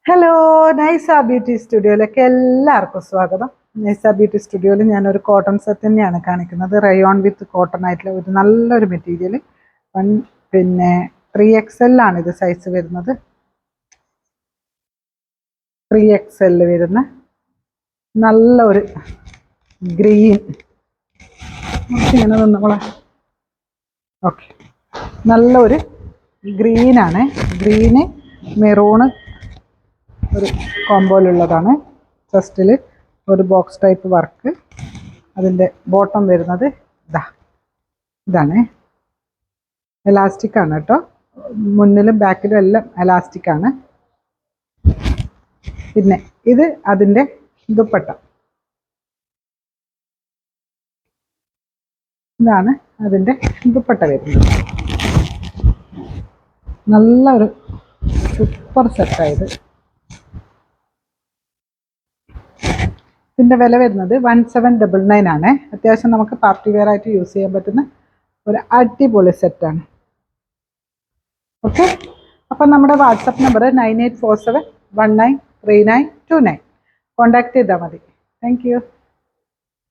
Hello, നൈസ beauty സ്റ്റുഡിയോയിലേക്ക് എല്ലാവർക്കും സ്വാഗതം. നൈസ beauty സ്റ്റുഡിയോയിൽ ഞാനൊരു കോട്ടൺ സെറ്റ് തന്നെയാണ് കാണിക്കുന്നത്. റയോൺ വിത്ത് കോട്ടൺ ആയിട്ടുള്ള ഒരു നല്ലൊരു മെറ്റീരിയൽ. പിന്നെ 3XL ആണ് ഇത് സൈസ് വരുന്നത്. 3XL വരുന്ന നല്ല ഒരു ഗ്രീൻ. ഇങ്ങനെ നമ്മളെ ഓക്കെ, നല്ലൊരു ഗ്രീനാണ്. ഗ്രീന് മെറൂണ് ഒരു കോമ്പോയിലുള്ളതാണ്. ചെസ്റ്റിൽ ഒരു ബോക്സ് ടൈപ്പ് വർക്ക്. അതിൻ്റെ ബോട്ടം വരുന്നത് ഇതാണ്. എലാസ്റ്റിക് ആണ് കേട്ടോ, മുന്നിലും ബാക്കിലും എല്ലാം എലാസ്റ്റിക് ആണ്. പിന്നെ ഇത് അതിൻ്റെ ദുപ്പട്ട. ഇതാണ് അതിൻ്റെ ദുപ്പട്ട വരുന്നത്. നല്ലൊരു സൂപ്പർ സെറ്റായത്. ഇതിൻ്റെ വില വരുന്നത് 1799 ആണ്. അത്യാവശ്യം നമുക്ക് പാർട്ടി വെയർ ആയിട്ട് യൂസ് ചെയ്യാൻ പറ്റുന്ന ഒരു അടിപൊളി സെറ്റാണ്. ഓക്കെ, അപ്പം നമ്മുടെ വാട്സപ്പ് നമ്പർ 9847193929. കോൺടാക്ട് ചെയ്താൽ മതി. Thank you.